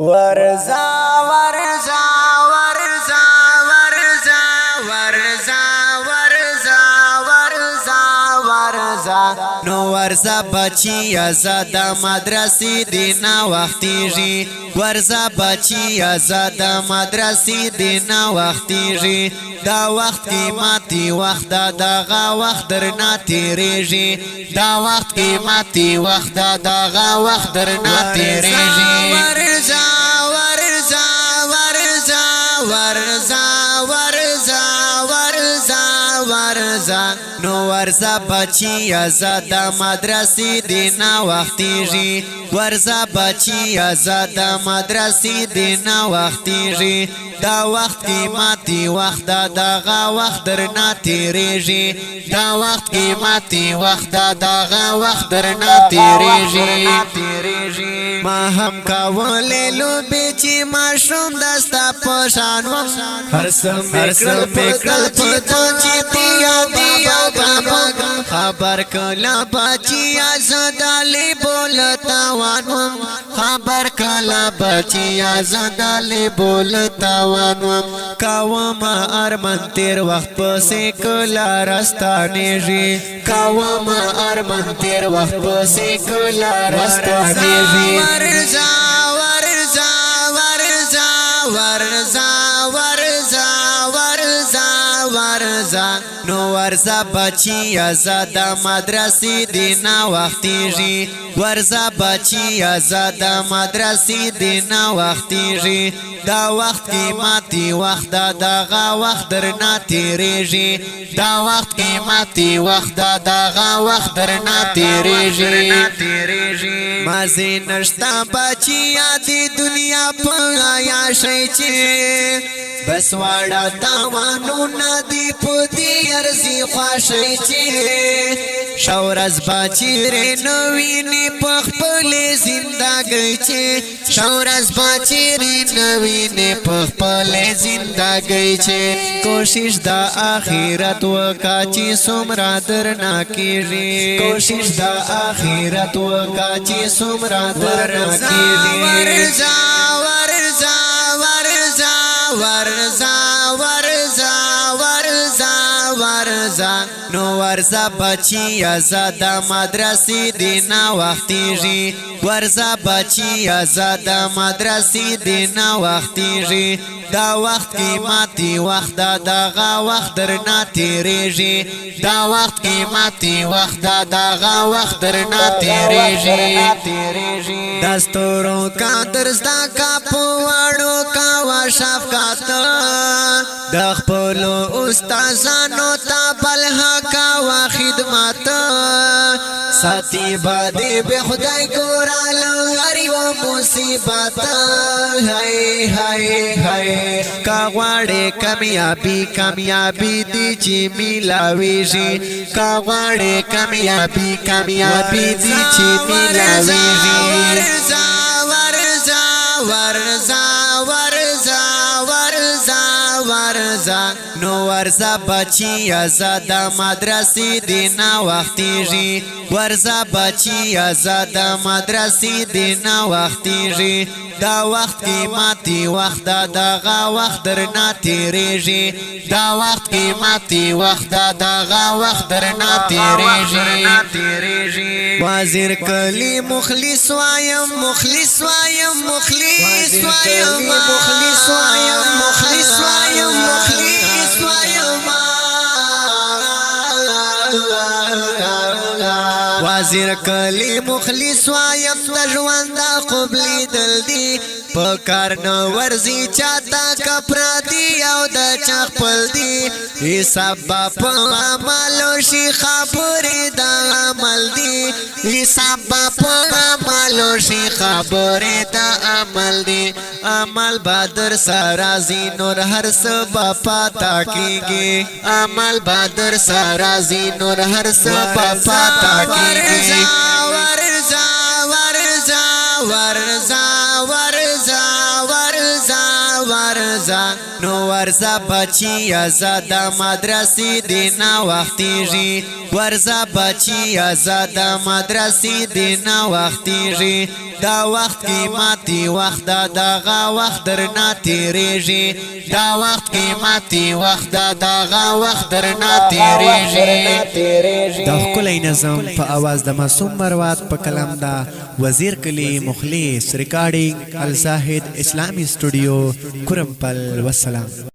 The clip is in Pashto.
ورزا ورزا ورزا ورزا ورزا ورزا ورزا ورزا نو ورزا بچی ازاد مدرسې دینا وختیږي ورزا بچی ازاد مدرسې دینا وختیږي دا وخت قیمتي وخت دغه وخت درنا تیریږي دا وخت قیمتي وخت دغه وخت درنا تیریږي ورزا ورزا ورزا ورزا ورزا ورزا ورزا نو ورزا بچی ازاد مدرسې دینا وختیږي ورزا بچی ازاد مدرسې دینا وختیږي دا وخت قیمتي وخت دغه وخت درنا تیریږي دا وخت قیمتي وخت دغه وخت درنا تیریږي ما هم کولې لوبې چې ماشوم دستا پشان و هر سم پکړ چې تیا خبر کلا بچی ازدالې بولتا وانم خبر کلا بچی ازدالې بولتا وانم کاوم ارمن تیر وخت پسې کلا رستانېږي کاوم ارمن تیر وخت پسې کلا رستانېږي ورزا ورزا ورزا ورزا ورزا ورزا ورزا نو ورزا بچی ازاد مدرسې دینا وختیږي ورزا بچی ازاد مدرسې دینا وختیږي دا وخت قیمتي وخت دغه وخت درنا تیریږي دا وخت قیمتي وخت دغه وخت درنا تیریږي مازی نشتا بچی یادی دنیا په یا شي چې بس واړه تاوانو ندی پدی ارزی خواشی چی شورز باچی ری نوینی پخپل زندگی چی شورز باچی ری نوینی پخپل زندگی چی کوشش دا آخرت وکا چی سمرا درنا کیږي کوشش دا آخرت وکا چی سمرا درنا کیږي ورزا ورزا ورزا ورزا ورزا ورزا ورزا نو ورزا بچی ازاد مدرسې دینا وختیږي ورزا بچی ازاد مدرسې دینا وختیږي دا وخت قیمتي وخت دغه وخت درنا تیریږي دا وخت قیمتي وخت دغه وخت درنا تیریږي دستورو کا درستا کا پوړو کا وشفقت د خپل استادانو ته بلها کا وا خدمت ساتي باندې به خدای ګورالو هري و مصیبت هاي هاي هاي کا غواړې کامیابی کامیابی دي چې ملاويږي کا غواړې کامیابی کامیابی دي چې ملاويږي ورزا ورزا ورزا ورزا ورزا ورزا نو ورزا بچی ازاد مدرسې دینا وختیږي ورزا بچی ازاد مدرسې دینا وختیږي دا وخت قیمتي وخت دغه وخت درنا تیریږي دا وخت قیمتي وخت دغه وخت درنا تیریږي وزیر کلی مخلص وایم مخلص وایم مخلص وایم مخلص وایم مخلص وایم مخلص وایم وزیر کلی مخلص وایم د ژوند قبلی دل دی پکار نو ورزی چاته کپرا دی او د چا خپل دی حساب په عملو شي خبرې د عمل دی حساب په عملو شي خبرې د عمل دی عمل بدر سرازی نور هر سبا پاتا کیږي عمل بدر سرازی نور هر سبا پاتا کیږي ورزا ورزا ورزا ورزا ورزا ورزا نو ورزا بچی ازاد مدرسې دینا وختیږي ورزا بچی ازاد مدرسې دینا وختیږي دا وخت کی ماتی وخت دغه وخت درنا تیریږي دا وخت کی ماتی وخت دغه وخت درنا تیریږي دا ښکلی نظم په اواز د معصوم مروات په کلام دا وزیر کلی مخلص ریکارډینګ الزاهد اسلامی سټوډیو کرمپل والسلام.